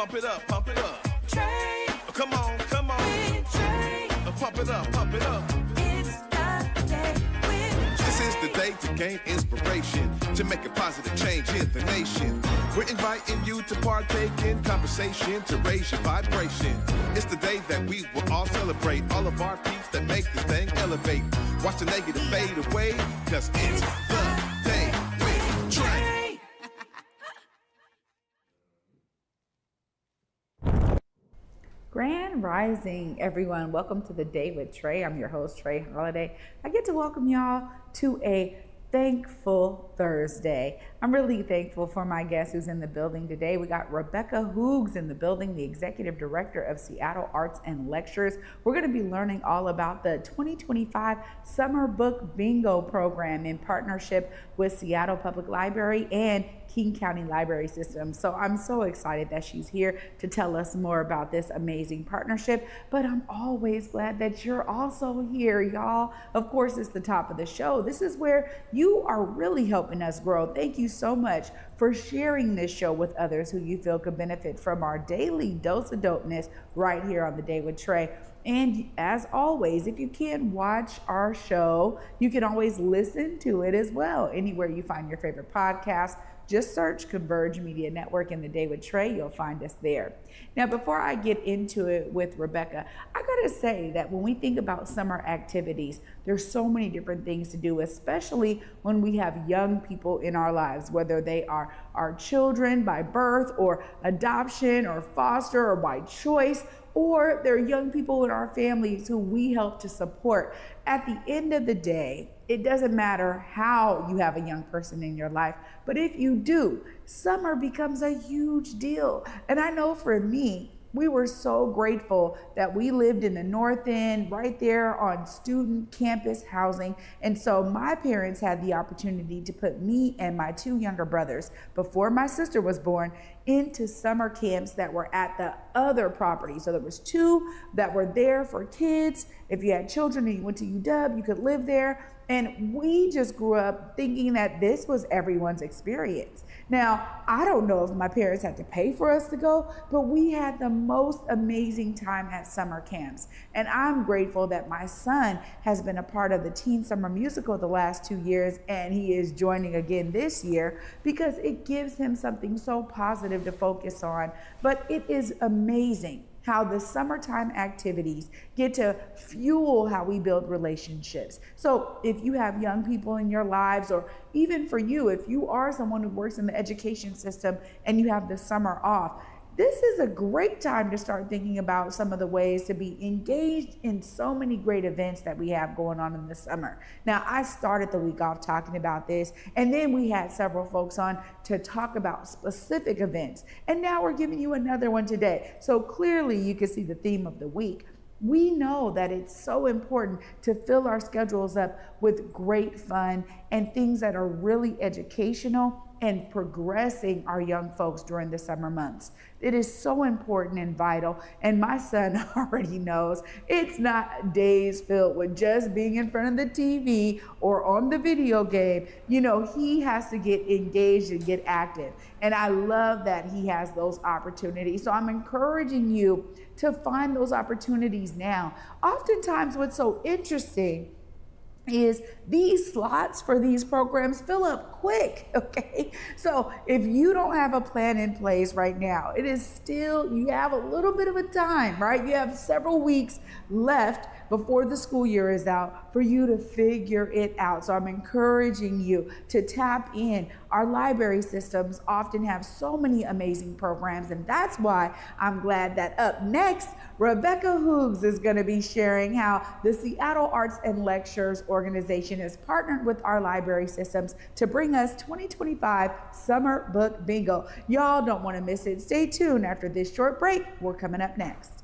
Pump it up, pump it up. Trae. Come on, come on. With Trae. Pump it up, pump it up. It's the day with Trae. This is the day to gain inspiration, to make a positive change in the nation. We're inviting you to partake in conversation, to raise your vibration. It's the day that we will all celebrate all of our peeps that make this thing elevate. Watch the negative fade away, cause it's the day with Trae. Grand Rising, everyone. Welcome to the Day with Trae. I'm your host, Trae Holiday. I get to welcome y'all to a thankful Thursday. I'm really thankful for my guest who's in the building today. We got Rebecca Hoogs in the building, the Executive Director of Seattle Arts and Lectures. We're going to be learning all about the 2025 Summer Book Bingo program in partnership with Seattle Public Library and King County Library System. So I'm so excited that she's here to tell us more about this amazing partnership, but I'm always glad that you're also here, y'all. Of course, it's the top of the show. This is where you are really helping us grow. Thank you so much for sharing this show with others who you feel could benefit from our daily dose of dopeness right here on the Day with Trae. And as always, if you can't watch our show, you can always listen to it as well. Anywhere you find your favorite podcast, just search Converge Media Network in the Day with Trae. You'll find us there. Now, before I get into it with Rebecca, I gotta say that when we think about summer activities, there's so many different things to do, especially when we have young people in our lives, whether they are our children by birth or adoption or foster or by choice, or they're young people in our families who we help to support. At the end of the day, it doesn't matter how you have a young person in your life, but if you do, summer becomes a huge deal. And I know for me, we were so grateful that we lived in the North End, right there on student campus housing. And so my parents had the opportunity to put me and my two younger brothers, before my sister was born, into summer camps that were at the other property. So there was two that were there for kids. If you had children and you went to UW, you could live there. And we just grew up thinking that this was everyone's experience. Now, I don't know if my parents had to pay for us to go, but we had the most amazing time at summer camps. And I'm grateful that my son has been a part of the Teen Summer Musical the last 2 years, and he is joining again this year because it gives him something so positive to focus on. But it is amazing how the summertime activities get to fuel how we build relationships. So if you have young people in your lives, or even for you, if you are someone who works in the education system and you have the summer off, this is a great time to start thinking about some of the ways to be engaged in so many great events that we have going on in the summer. Now, I started the week off talking about this, and then we had several folks on to talk about specific events. And now we're giving you another one today. So clearly you can see the theme of the week. We know that it's so important to fill our schedules up with great fun and things that are really educational and progressing our young folks during the summer months. It is so important and vital. And my son already knows it's not days filled with just being in front of the TV or on the video game. You know, he has to get engaged and get active. And I love that he has those opportunities. So I'm encouraging you to find those opportunities now. Oftentimes what's so interesting is these slots for these programs fill up quick, okay? So if you don't have a plan in place right now, it is still, you have a little bit of a time, right? You have several weeks left before the school year is out for you to figure it out. So I'm encouraging you to tap in. Our library systems often have so many amazing programs, and that's why I'm glad that up next, Rebecca Hoogs is going to be sharing how the Seattle Arts and Lectures organization has partnered with our library systems to bring us 2025 Summer Book Bingo. Y'all don't want to miss it. Stay tuned. After this short break, we're coming up next.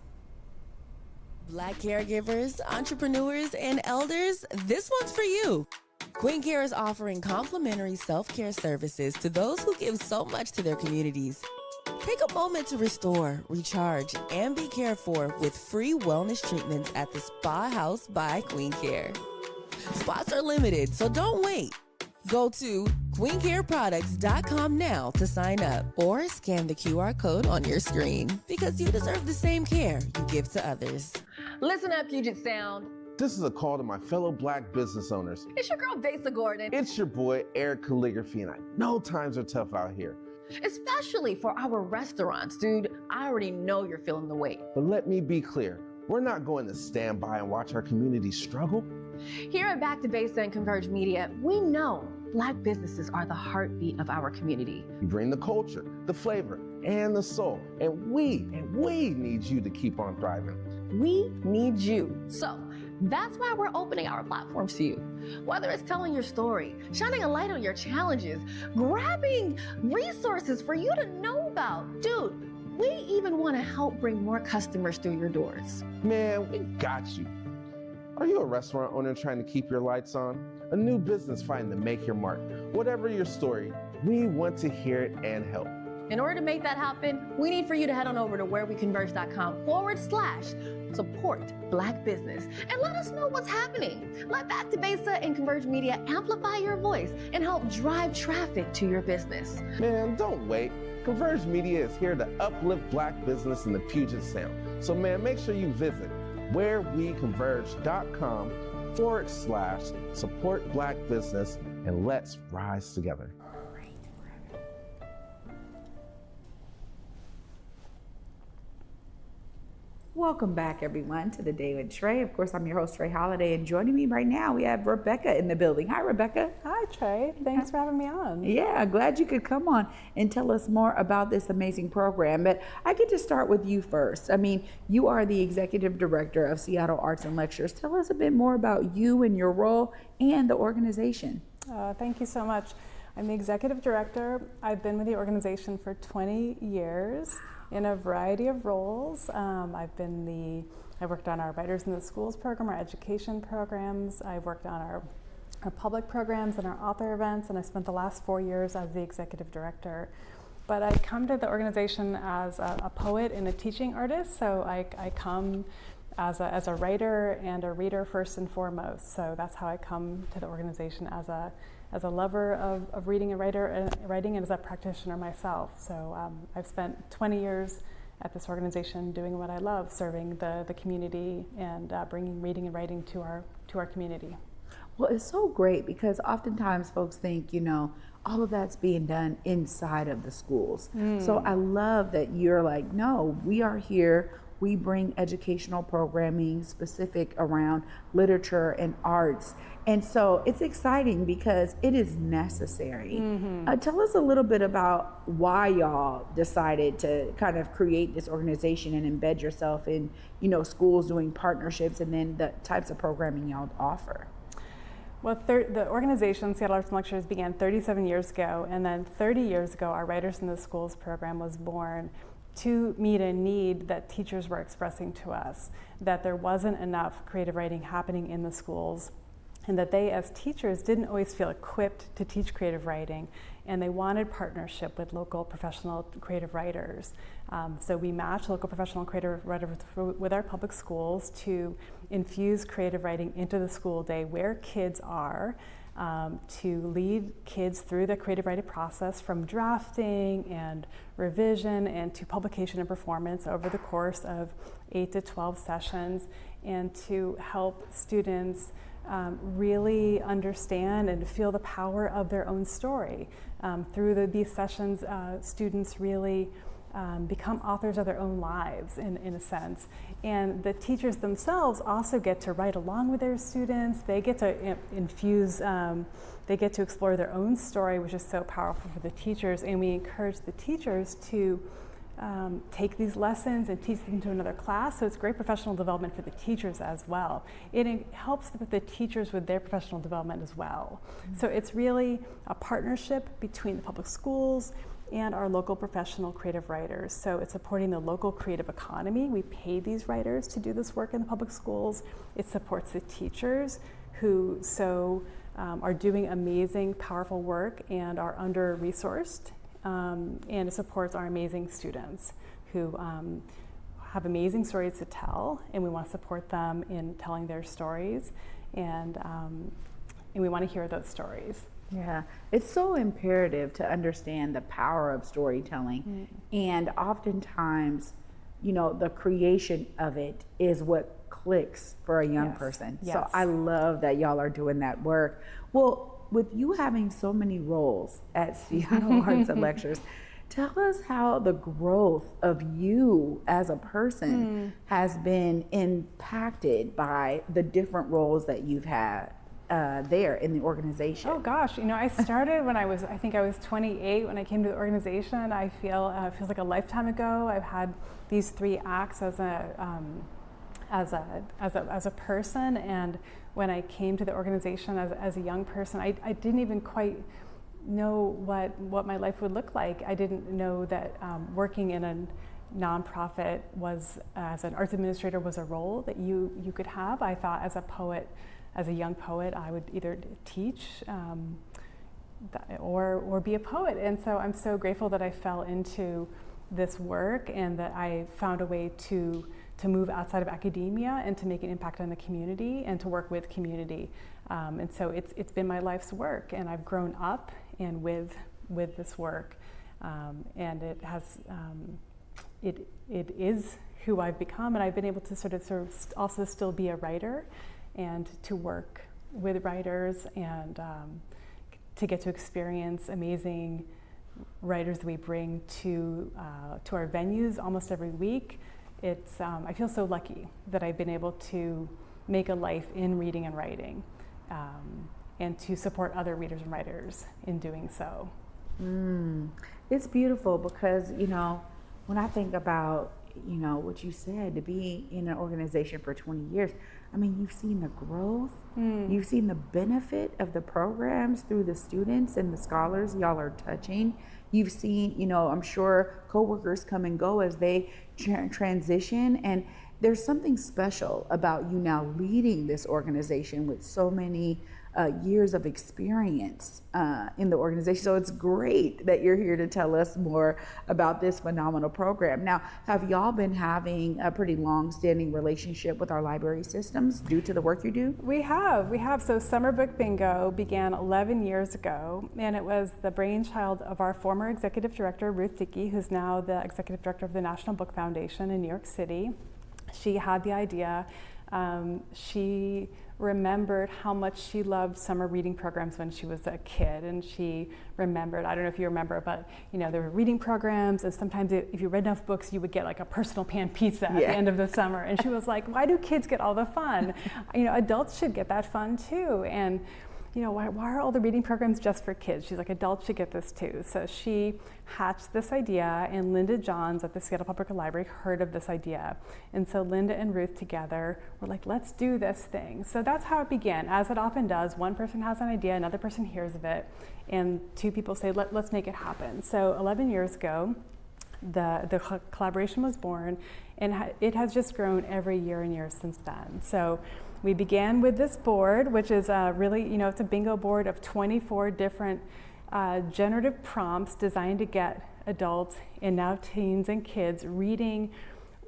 Black caregivers, entrepreneurs, and elders, this one's for you. Queen Care is offering complimentary self-care services to those who give so much to their communities. Take a moment to restore, recharge, and be cared for with free wellness treatments at the Spa House by Queen Care. Spots are limited, so don't wait. Go to queencareproducts.com now to sign up or scan the QR code on your screen because you deserve the same care you give to others. Listen up, Puget Sound. This is a call to my fellow Black business owners. It's your girl, Vasa Gordon. It's your boy, Eric Calligraphy, and I know times are tough out here. Especially for our restaurants, dude. I already know you're feeling the weight. But let me be clear, we're not going to stand by and watch our community struggle. Here at Back to Vasa and Converge Media, we know Black businesses are the heartbeat of our community. We bring the culture, the flavor, and the soul, and we need you to keep on thriving. We need you. So that's why we're opening our platforms to you. Whether it's telling your story, shining a light on your challenges, grabbing resources for you to know about. Dude, we even want to help bring more customers through your doors. Man, we got you. Are you a restaurant owner trying to keep your lights on? A new business fighting to make your mark? Whatever your story, we want to hear it and help. In order to make that happen, we need for you to head on over to whereweconverge.com/support Black business and let us know what's happening. Let Back to Vasa and Converge Media amplify your voice and help drive traffic to your business. Man, don't wait. Converge Media is here to uplift Black business in the Puget Sound. So man, make sure you visit whereweconverge.com/support Black business and let's rise together. Welcome back, everyone, to the Day with Trae. Of course, I'm your host, Trae Holiday, and joining me right now, we have Rebecca in the building. Hi, Rebecca. Hi, Trae. Thanks for having me on. Yeah, glad you could come on and tell us more about this amazing program. But I get to start with you first. I mean, you are the executive director of Seattle Arts and Lectures. Tell us a bit more about you and your role and the organization. Thank you so much. I'm the executive director. I've been with the organization for 20 years. In a variety of roles. I worked on our Writers in the Schools program, our education programs. I've worked on our public programs and our author events, and I spent the last 4 years as the executive director. But I come to the organization as a poet and a teaching artist, so I come as a writer and a reader first and foremost. So that's how I come to the organization as a lover of reading and writing and as a practitioner myself. So I've spent 20 years at this organization doing what I love, serving the community and bringing reading and writing to our community. Well, it's so great because oftentimes folks think, all of that's being done inside of the schools. So I love that you're like, no, we are here. We bring educational programming specific around literature and arts. And so it's exciting because it is necessary. Tell us a little bit about why y'all decided to kind of create this organization and embed yourself in, schools doing partnerships and then the types of programming y'all offer. Well, the organization, Seattle Arts and Lectures, began 37 years ago, and then 30 years ago, our Writers in the Schools program was born to meet a need that teachers were expressing to us, that there wasn't enough creative writing happening in the schools, and that they as teachers didn't always feel equipped to teach creative writing, and they wanted partnership with local professional creative writers. So we match local professional creative writers with our public schools to infuse creative writing into the school day where kids are, to lead kids through the creative writing process from drafting and revision and to publication and performance over the course of 8 to 12 sessions, and to help students really understand and feel the power of their own story. Through these sessions, students really become authors of their own lives in a sense. And the teachers themselves also get to write along with their students. They get to infuse, they get to explore their own story, which is so powerful for the teachers. And we encourage the teachers to take these lessons and teach them to another class. So it's great professional development for the teachers as well. It helps the teachers with their professional development as well. So it's really a partnership between the public schools and our local professional creative writers. So it's supporting the local creative economy. We pay these writers to do this work in the public schools. It supports the teachers who are doing amazing, powerful work and are under-resourced. And it supports our amazing students who have amazing stories to tell, and we want to support them in telling their stories, and we want to hear those stories. Yeah, it's so imperative to understand the power of storytelling. And oftentimes, the creation of it is what clicks for a young Yes, person. So yes. I love that y'all are doing that work. Well, with you having so many roles at Seattle Arts and Lectures, tell us how the growth of you as a person has been impacted by the different roles that you've had there in the organization. Oh gosh, I started when I think I was 28 when I came to the organization. I feel feels like a lifetime ago. I've had these 3 acts as a person, and when I came to the organization as a young person, I didn't even quite know what my life would look like. I didn't know that working in a nonprofit as an arts administrator was a role that you could have. I thought as a young poet, I would either teach or be a poet. And so I'm so grateful that I fell into this work and that I found a way to move outside of academia and to make an impact on the community and to work with community. And so it's been my life's work, and I've grown up and with this work, and it has it is who I've become, and I've been able to sort of also still be a writer and to work with writers and to get to experience amazing writers that we bring to our venues almost every week. It's I feel so lucky that I've been able to make a life in reading and writing, and to support other readers and writers in doing so. It's beautiful because, when I think about, what you said, to be in an organization for 20 years, I mean, you've seen the growth, you've seen the benefit of the programs through the students and the scholars y'all are touching. You've seen, I'm sure coworkers come and go as they transition, and there's something special about you now leading this organization with so many years of experience in the organization. So it's great that you're here to tell us more about this phenomenal program. Now, have y'all been having a pretty long-standing relationship with our library systems due to the work you do? We have. So Summer Book Bingo began 11 years ago, and it was the brainchild of our former executive director, Ruth Dickey, who's now the executive director of the National Book Foundation in New York City. She had the idea. She remembered how much she loved summer reading programs when she was a kid, and she remembered, I don't know if you remember, but there were reading programs, and sometimes if you read enough books you would get like a personal pan pizza at the end of the summer, and she was like, why do kids get all the fun? Adults should get that fun too. And why are all the reading programs just for kids? She's like, adults should get this too. So she hatched this idea, and Linda Johns at the Seattle Public Library heard of this idea. And so Linda and Ruth together were like, let's do this thing. So that's how it began. As it often does, one person has an idea, another person hears of it, and 2 people say, let's make it happen. So 11 years ago, the collaboration was born, and it has just grown every year and year since then. So we began with this board, which is really, it's a bingo board of 24 different generative prompts designed to get adults and now teens and kids reading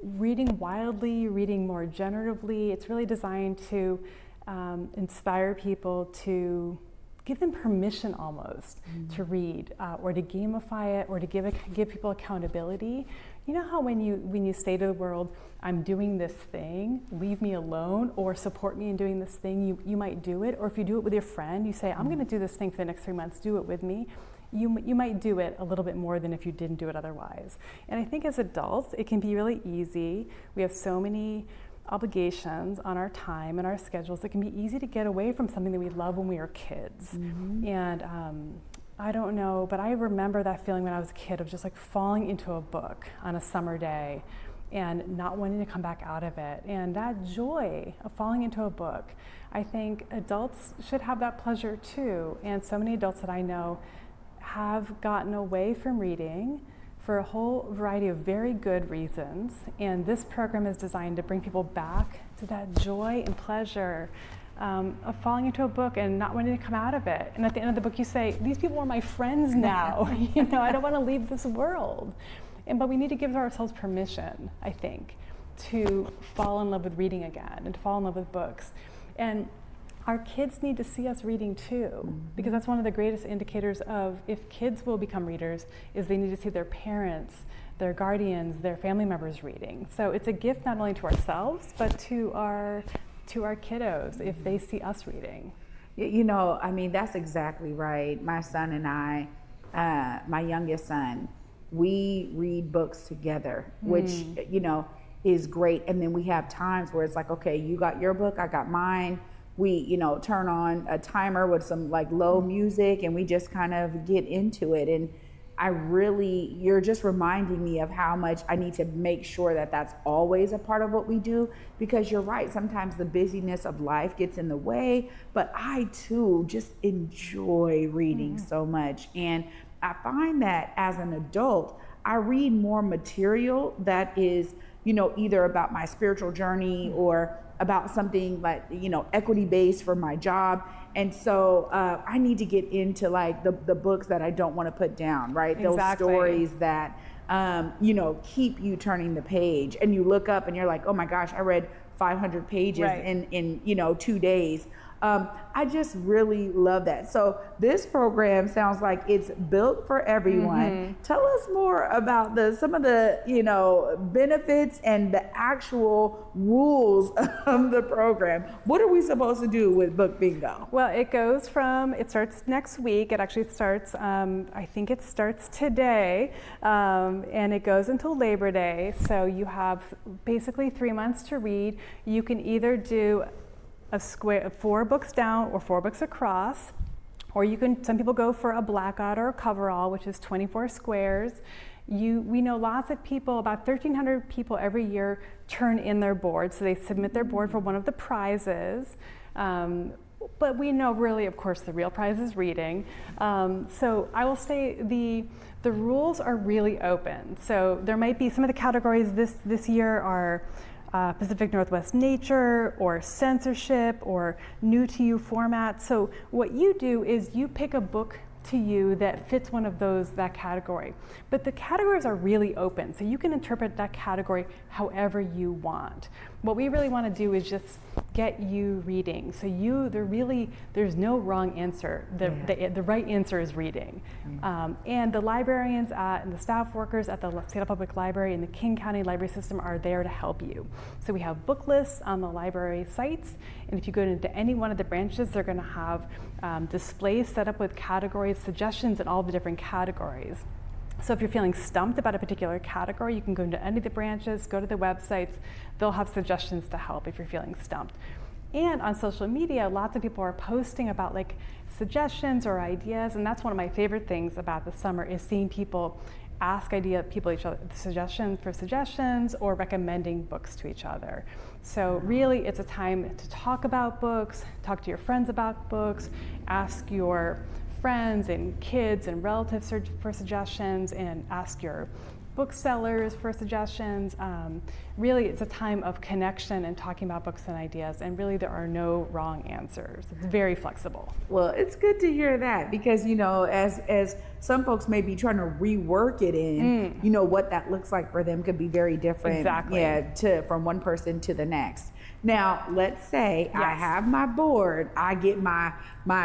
wildly, reading more generatively. It's really designed to inspire people, to give them permission almost to read, or to gamify it, or to give people accountability. You know how when you say to the world, I'm doing this thing, leave me alone, or support me in doing this thing, you might do it. Or if you do it with your friend, you say, I'm going to do this thing for the next 3 months, do it with me. You might do it a little bit more than if you didn't do it otherwise. And I think as adults, it can be really easy. We have so many obligations on our time and our schedules. It can be easy to get away from something that we love when we were kids. And I don't know, but I remember that feeling when I was a kid of just like falling into a book on a summer day and not wanting to come back out of it. And that joy of falling into a book, I think adults should have that pleasure too. And so many adults that I know have gotten away from reading for a whole variety of very good reasons. And this program is designed to bring people back to that joy and pleasure of falling into a book and not wanting to come out of it. And at the end of the book you say, these people are my friends now. I don't want to leave this world. But we need to give ourselves permission, I think, to fall in love with reading again and to fall in love with books. And our kids need to see us reading too, because that's one of the greatest indicators of if kids will become readers is they need to see their parents, their guardians, their family members reading. So it's a gift not only to ourselves, but to our kiddos if they see us reading. You know, I mean, that's exactly right. My son and I, my youngest son, we read books together, which, you know, is great. And then we have times where it's like, okay, you got your book, I got mine. We, you know, turn on a timer with some like low music and we just kind of get into it. And you're just reminding me of how much I need to make sure that that's always a part of what we do, because you're right. Sometimes the busyness of life gets in the way, but I too just enjoy reading so much. And I find that as an adult, I read more material that is, you know, either about my spiritual journey or about something like, you know, equity based for my job. And so I need to get into like the books that I don't want to put down, right? Exactly. Those stories that, you know, keep you turning the page and you look up and you're like, oh my gosh, I read 500 pages in, you know, 2 days. I just really love that. So this program sounds like it's built for everyone. Tell us more about some of the, you know, benefits and the actual rules of the program. What are we supposed to do with Book Bingo? Well, it starts next week. It actually starts, I think it starts today, and it goes until Labor Day. So you have basically 3 months to read. You can either do a square, 4 books down or 4 books across, or some people go for a blackout or a coverall, which is 24 squares. We know lots of people, about 1,300 people every year turn in their board, so they submit their board for one of the prizes. But we know really, of course, the real prize is reading. So I will say the rules are really open. So there might be some of the categories this year are Pacific Northwest nature or censorship or new to you format. So what you do is you pick a book to you that fits one of that category. But the categories are really open, so you can interpret that category however you want. What we really want to do is just get you reading. So there's no wrong answer. The right answer is reading. And the librarians and the staff workers at the Seattle Public Library and the King County Library System are there to help you. So we have book lists on the library sites, and if you go into any one of the branches, they're going to have displays set up with categories, suggestions in all the different categories. So if you're feeling stumped about a particular category, you can go into any of the branches, go to the websites. They'll have suggestions to help if you're feeling stumped. And on social media, lots of people are posting about like suggestions or ideas, and that's one of my favorite things about the summer is seeing people ask each other suggestions or recommending books to each other. So really it's a time to talk about books, talk to your friends about books, ask your friends and kids and relatives for suggestions, and ask your booksellers for suggestions. Really, it's a time of connection and talking about books and ideas, and really there are no wrong answers. It's very flexible. Well, it's good to hear that, because, you know, as some folks may be trying to rework it in, you know, what that looks like for them could be very different. Exactly. From one person to the next. Now, let's say I have my board, I get my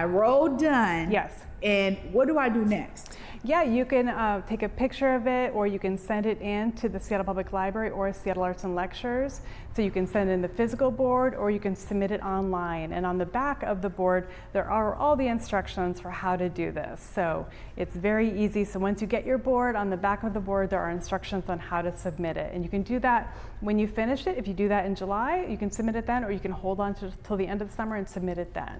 row done. Yes. And what do I do next? Yeah, you can take a picture of it, or you can send it in to the Seattle Public Library or Seattle Arts and Lectures. So you can send in the physical board, or you can submit it online. And on the back of the board, there are all the instructions for how to do this. So it's very easy. So once you get your board, on the back of the board, there are instructions on how to submit it. And you can do that when you finish it. If you do that in July, you can submit it then, or you can hold on till the end of the summer and submit it then.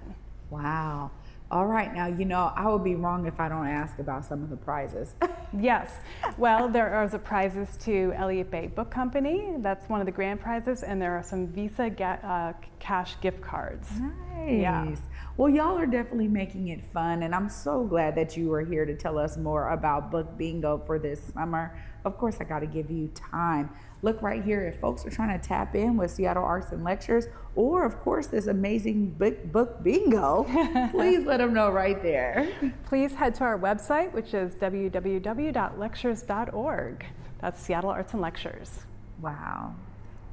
Wow. All right, now, you know, I would be wrong if I don't ask about some of the prizes. Yes, well, there are the prizes to Elliott Bay Book Company. That's one of the grand prizes, and there are some Visa cash gift cards. Nice. Yeah. Well, y'all are definitely making it fun, and I'm so glad that you were here to tell us more about Book Bingo for this summer. Of course, I got to give you time. Look right here, if folks are trying to tap in with Seattle Arts and Lectures, or of course this amazing book bingo, please let them know right there. Please head to our website, which is www.lectures.org. That's Seattle Arts and Lectures. Wow.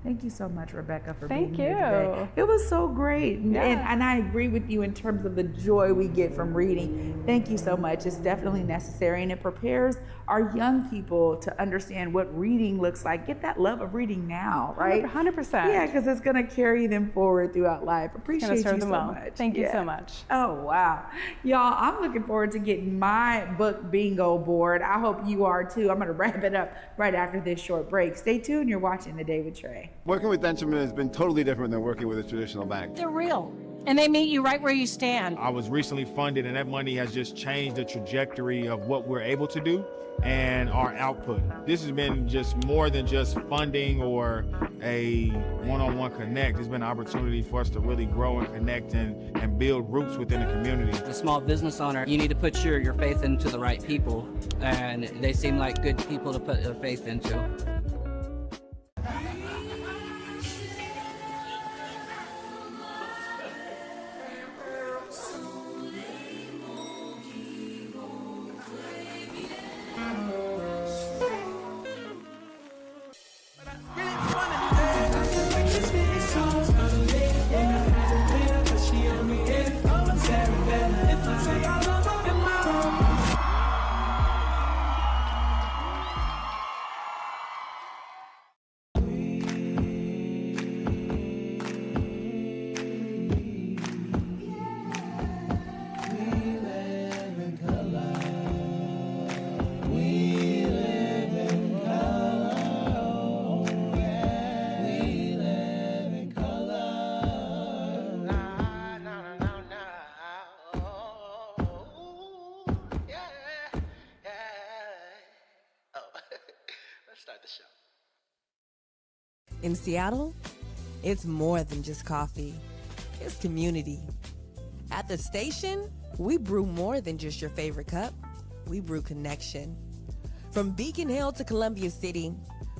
Thank you so much, Rebecca, for Thank being here today. you. It was so great. Yeah. And I agree with you in terms of the joy we get from reading. Thank you so much. It's definitely necessary, and it prepares our young people to understand what reading looks like. Get that love of reading now, right? 100%. Yeah, because it's going to carry them forward throughout life. Appreciate Gonna you serve so them well. much. Thank you Yeah. so much. Oh, wow. Y'all, I'm looking forward to getting my book bingo board. I hope you are too. I'm going to wrap it up right after this short break. Stay tuned. You're watching The Day with Trae. Working with Benjamin has been totally different than working with a traditional bank. They're real, and they meet you right where you stand. I was recently funded, and that money has just changed the trajectory of what we're able to do and our output. This has been just more than just funding or a one-on-one connect. It's been an opportunity for us to really grow and connect and build roots within the community. As a small business owner, you need to put your faith into the right people, and they seem like good people to put their faith into. In Seattle, it's more than just coffee. It's community. At the station, we brew more than just your favorite cup. We brew connection. From Beacon Hill to Columbia City,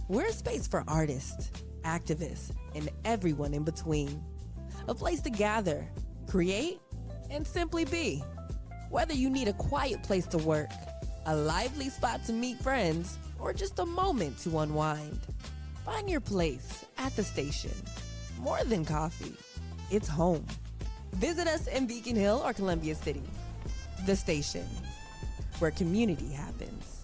we're a space for artists, activists, and everyone in between. A place to gather, create, and simply be. Whether you need a quiet place to work, a lively spot to meet friends, or just a moment to unwind, find your place at the station. More than coffee, it's home. Visit us in Beacon Hill or Columbia City. The station, where community happens.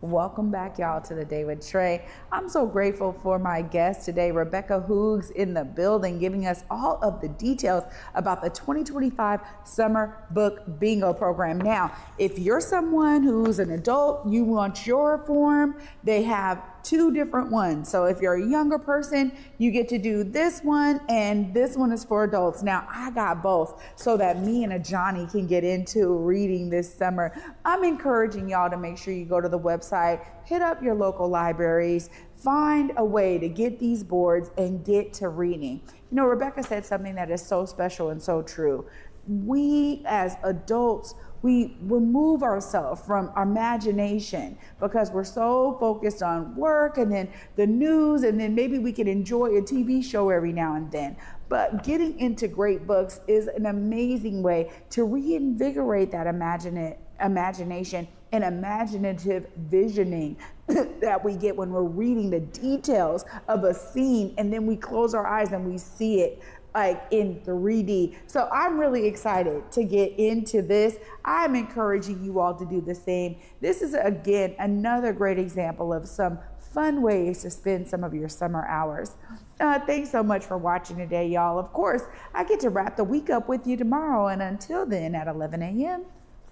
Welcome back, y'all, to The Day with Trae. I'm so grateful for my guest today, Rebecca Hoogs, in the building, giving us all of the details about the 2025 Summer Book Bingo Program. Now, if you're someone who's an adult, you want your form, they have two different ones. So if you're a younger person, you get to do this one, and this one is for adults. Now, I got both so that me and a Johnny can get into reading this summer. I'm encouraging y'all to make sure you go to the website, hit up your local libraries, find a way to get these boards and get to reading. You know, Rebecca said something that is so special and so true. We as adults, we remove ourselves from our imagination because we're so focused on work and then the news, and then maybe we can enjoy a TV show every now and then. But getting into great books is an amazing way to reinvigorate that imagination and imaginative visioning that we get when we're reading the details of a scene, and then we close our eyes and we see it like in 3D. So I'm really excited to get into this. I'm encouraging you all to do the same. This is, again, another great example of some fun ways to spend some of your summer hours. Thanks so much for watching today, y'all. Of course, I get to wrap the week up with you tomorrow, and until then at 11 a.m.,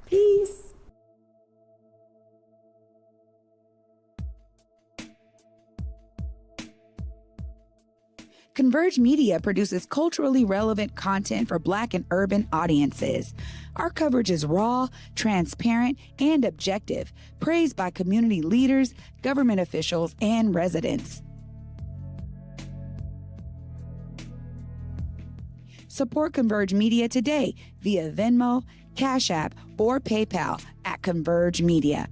peace. Converge Media produces culturally relevant content for Black and urban audiences. Our coverage is raw, transparent, and objective, praised by community leaders, government officials, and residents. Support Converge Media today via Venmo, Cash App, or PayPal at Converge Media.